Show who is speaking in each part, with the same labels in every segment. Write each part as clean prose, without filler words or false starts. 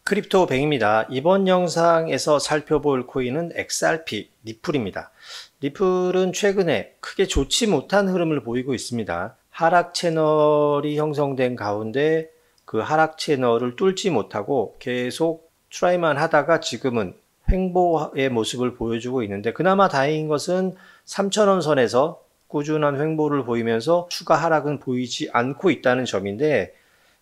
Speaker 1: 크립토100입니다. 이번 영상에서 살펴볼 코인은 XRP, 리플입니다. 리플은 최근에 크게 좋지 못한 흐름을 보이고 있습니다. 하락 채널이 형성된 가운데 그 하락 채널을 뚫지 못하고 계속 트라이만 하다가 지금은 횡보의 모습을 보여주고 있는데, 그나마 다행인 것은 3,000원 선에서 꾸준한 횡보를 보이면서 추가 하락은 보이지 않고 있다는 점인데,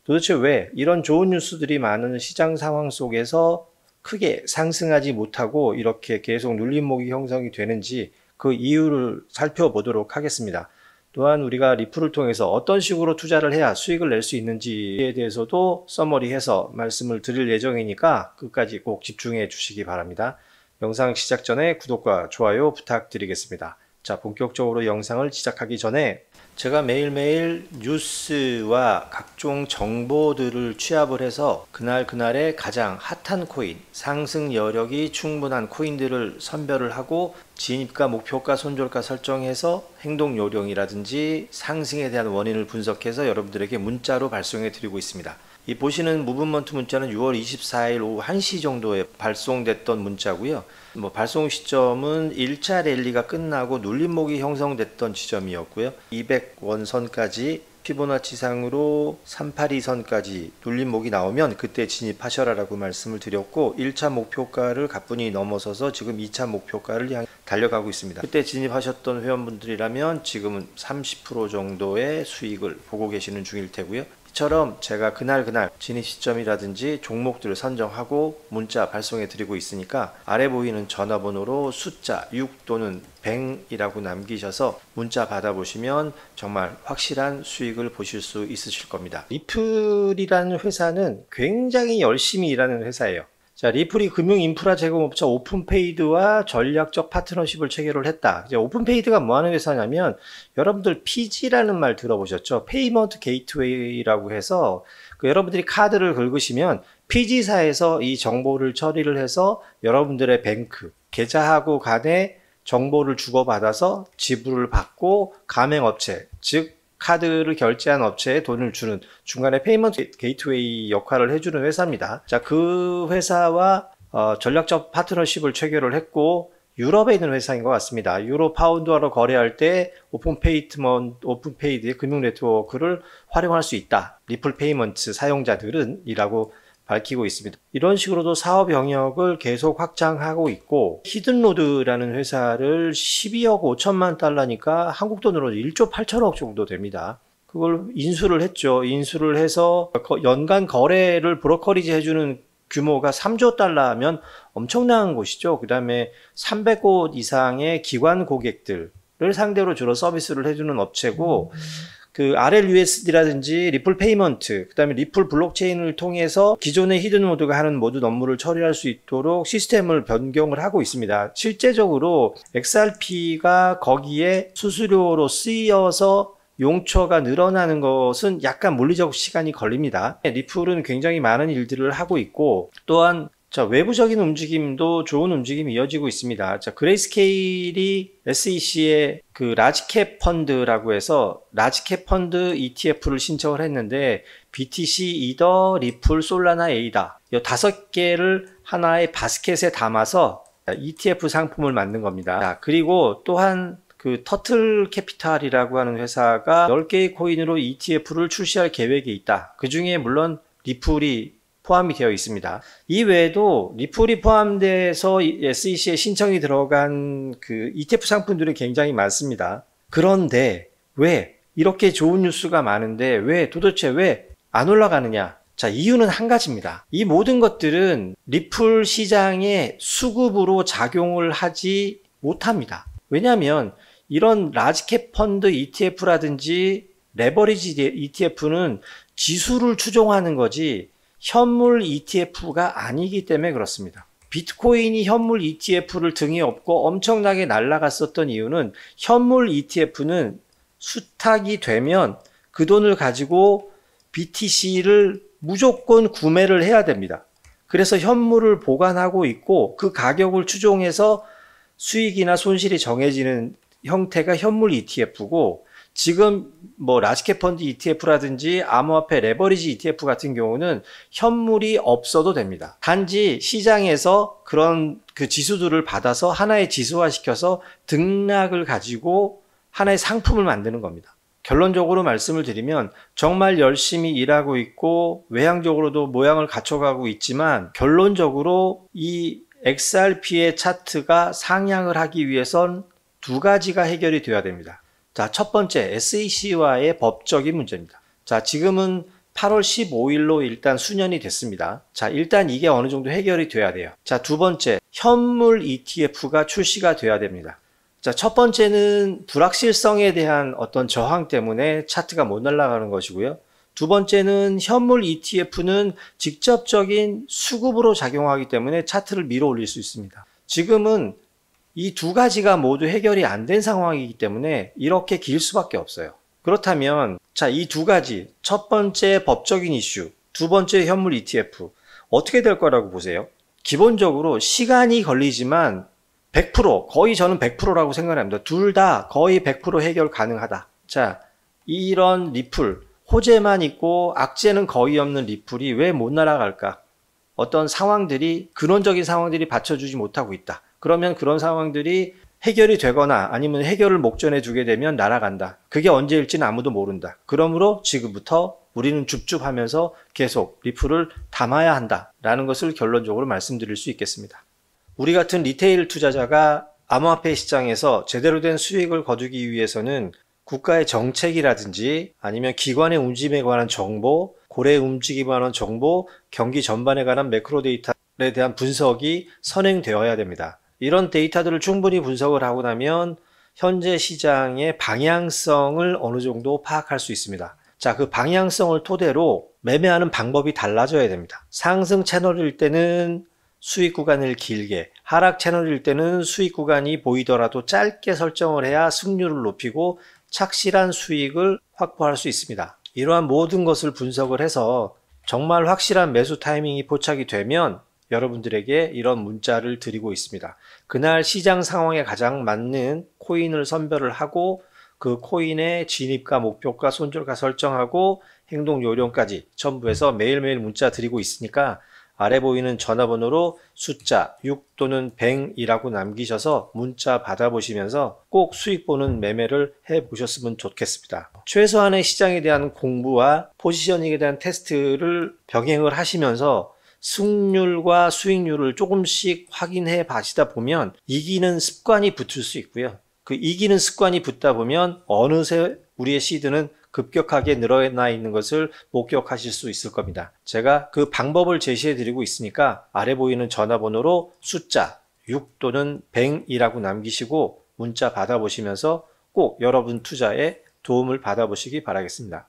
Speaker 1: 도대체 왜 이런 좋은 뉴스들이 많은 시장 상황 속에서 크게 상승하지 못하고 이렇게 계속 눌림목이 형성이 되는지 그 이유를 살펴보도록 하겠습니다. 또한 우리가 리플을 통해서 어떤 식으로 투자를 해야 수익을 낼 수 있는지에 대해서도 서머리해서 말씀을 드릴 예정이니까 끝까지 꼭 집중해 주시기 바랍니다. 영상 시작 전에 구독과 좋아요 부탁드리겠습니다. 자, 본격적으로 영상을 시작하기 전에 제가 매일매일 뉴스와 각종 정보들을 취합을 해서 그날의 가장 핫한 코인, 상승 여력이 충분한 코인들을 선별을 하고 진입가, 목표가, 손절가 설정해서 행동 요령이라든지 상승에 대한 원인을 분석해서 여러분들에게 문자로 발송해 드리고 있습니다. 이 보시는 무브먼트 문자는 6월 24일 오후 1시 정도에 발송됐던 문자고요. 발송 시점은 1차 랠리가 끝나고 눌림목이 형성됐던 지점이었고요. 200원 선까지 피보나치상으로 382선까지 눌림목이 나오면 그때 진입하셔라 라고 말씀을 드렸고, 1차 목표가를 가뿐히 넘어서서 지금 2차 목표가를 향해 달려가고 있습니다. 그때 진입하셨던 회원분들이라면 지금은 30% 정도의 수익을 보고 계시는 중일 테고요. 이처럼 제가 그날 진입 시점이라든지 종목들을 선정하고 문자 발송해 드리고 있으니까 아래 보이는 전화번호로 숫자 6 또는 100이라고 남기셔서 문자 받아보시면 정말 확실한 수익을 보실 수 있으실 겁니다. 리플이라는 회사는 굉장히 열심히 일하는 회사예요. 자, 리플이 금융인프라 제공업체 오픈페이드와 전략적 파트너십을 체결을 했다. 이제 오픈페이드가 뭐 하는 회사냐면, 여러분들 PG라는 말 들어보셨죠? 페이먼트 게이트웨이라고 해서 여러분들이 카드를 긁으시면 PG사에서 이 정보를 처리를 해서 여러분들의 뱅크, 계좌하고 간에 정보를 주고받아서 지불을 받고 가맹업체, 즉 카드를 결제한 업체에 돈을 주는 중간에 페이먼트 게이트웨이 역할을 해주는 회사입니다. 자, 그 회사와 전략적 파트너십을 체결을 했고 유럽에 있는 회사인 것 같습니다. 유로 파운드화로 거래할 때 오픈페이드의 금융 네트워크를 활용할 수 있다. 리플 페이먼트 사용자들은 이라고 밝히고 있습니다. 이런 식으로도 사업 영역을 계속 확장하고 있고, 히든로드라는 회사를 12억 5천만 달러니까 한국 돈으로 1조 8천억 정도 됩니다. 그걸 인수를 했죠. 인수를 해서 연간 거래를 브로커리지 해주는 규모가 3조 달러면 엄청난 곳이죠. 그 다음에 300곳 이상의 기관 고객들을 상대로 주로 서비스를 해주는 업체고, 그 RLUSD라든지 리플 페이먼트, 그 다음에 리플 블록체인을 통해서 기존의 히든노드가 하는 모든 업무를 처리할 수 있도록 시스템을 변경을 하고 있습니다. 실제적으로 XRP가 거기에 수수료로 쓰여서 용처가 늘어나는 것은 약간 물리적 시간이 걸립니다. 리플은 굉장히 많은 일들을 하고 있고, 또한 외부적인 움직임도 좋은 움직임이 이어지고 있습니다. 그레이스케일이 SEC의 그 라지캡 펀드라고 해서 라지캡 펀드 ETF를 신청을 했는데, BTC, 이더, 리플, 솔라나, 에이다 이 5개를 하나의 바스켓에 담아서 ETF 상품을 만든 겁니다. 그리고 또한 그 터틀 캐피탈이라고 하는 회사가 10개의 코인으로 ETF를 출시할 계획이 있다. 그 중에 물론 리플이 포함이 되어 있습니다. 이 외에도 리플이 포함돼서 SEC에 신청이 들어간 그 ETF 상품들이 굉장히 많습니다. 그런데 왜 이렇게 좋은 뉴스가 많은데 도대체 왜 안 올라가느냐? 자, 이유는 한 가지입니다. 이 모든 것들은 리플 시장의 수급으로 작용을 하지 못합니다. 왜냐하면 이런 라지캡 펀드 ETF라든지 레버리지 ETF는 지수를 추종하는 거지 현물 ETF가 아니기 때문에 그렇습니다. 비트코인이 현물 ETF를 등에 업고 엄청나게 날아갔었던 이유는, 현물 ETF는 수탁이 되면 그 돈을 가지고 BTC를 무조건 구매를 해야 됩니다. 그래서 현물을 보관하고 있고 그 가격을 추종해서 수익이나 손실이 정해지는 형태가 현물 ETF고, 지금 뭐 라지캡 펀드 ETF라든지 암호화폐 레버리지 ETF 같은 경우는 현물이 없어도 됩니다. 단지 시장에서 그런 그 지수들을 받아서 하나의 지수화시켜서 등락을 가지고 하나의 상품을 만드는 겁니다. 결론적으로 말씀을 드리면 정말 열심히 일하고 있고 외향적으로도 모양을 갖춰가고 있지만 결론적으로 이 XRP의 차트가 상향을 하기 위해선 두 가지가 해결이 되어야 됩니다. 자, 첫 번째 SEC와의 법적인 문제입니다. 자, 지금은 8월 15일로 일단 수년이 됐습니다. 자, 일단 이게 어느 정도 해결이 돼야 돼요. 자, 두 번째 현물 ETF가 출시가 돼야 됩니다. 자, 첫 번째는 불확실성에 대한 어떤 저항 때문에 차트가 못 날아가는 것이고요. 두 번째는 현물 ETF는 직접적인 수급으로 작용하기 때문에 차트를 밀어 올릴 수 있습니다. 지금은 이 두 가지가 모두 해결이 안 된 상황이기 때문에 이렇게 길 수밖에 없어요. 그렇다면 자, 이 두 가지, 첫 번째 법적인 이슈, 두 번째 현물 ETF 어떻게 될 거라고 보세요? 기본적으로 시간이 걸리지만 100%, 거의 저는 100%라고 생각합니다. 둘 다 거의 100% 해결 가능하다. 자, 이런 리플, 호재만 있고 악재는 거의 없는 리플이 왜 못 날아갈까? 어떤 상황들이, 근원적인 상황들이 받쳐주지 못하고 있다. 그러면 그런 상황들이 해결이 되거나 아니면 해결을 목전에 두게 되면 날아간다. 그게 언제일지는 아무도 모른다. 그러므로 지금부터 우리는 줍줍하면서 계속 리플을 담아야 한다라는 것을 결론적으로 말씀드릴 수 있겠습니다. 우리 같은 리테일 투자자가 암호화폐 시장에서 제대로 된 수익을 거두기 위해서는 국가의 정책이라든지 아니면 기관의 움직임에 관한 정보, 고래 움직임에 관한 정보, 경기 전반에 관한 매크로 데이터에 대한 분석이 선행되어야 됩니다. 이런 데이터들을 충분히 분석을 하고 나면 현재 시장의 방향성을 어느 정도 파악할 수 있습니다. 자, 그 방향성을 토대로 매매하는 방법이 달라져야 됩니다. 상승 채널일 때는 수익 구간을 길게, 하락 채널일 때는 수익 구간이 보이더라도 짧게 설정을 해야 승률을 높이고 착실한 수익을 확보할 수 있습니다. 이러한 모든 것을 분석을 해서 정말 확실한 매수 타이밍이 포착이 되면 여러분들에게 이런 문자를 드리고 있습니다. 그날 시장 상황에 가장 맞는 코인을 선별을 하고 그 코인의 진입가, 목표가, 손절가 설정하고 행동 요령까지 첨부해서 매일매일 문자 드리고 있으니까 아래 보이는 전화번호로 숫자 6 또는 100이라고 남기셔서 문자 받아보시면서 꼭 수익 보는 매매를 해보셨으면 좋겠습니다. 최소한의 시장에 대한 공부와 포지셔닝에 대한 테스트를 병행을 하시면서 승률과 수익률을 조금씩 확인해 봐시다 보면 이기는 습관이 붙을 수 있고요. 그 이기는 습관이 붙다 보면 어느새 우리의 시드는 급격하게 늘어나 있는 것을 목격하실 수 있을 겁니다. 제가 그 방법을 제시해 드리고 있으니까 아래 보이는 전화번호로 숫자 6 또는 100이라고 남기시고 문자 받아보시면서 꼭 여러분 투자에 도움을 받아보시기 바라겠습니다.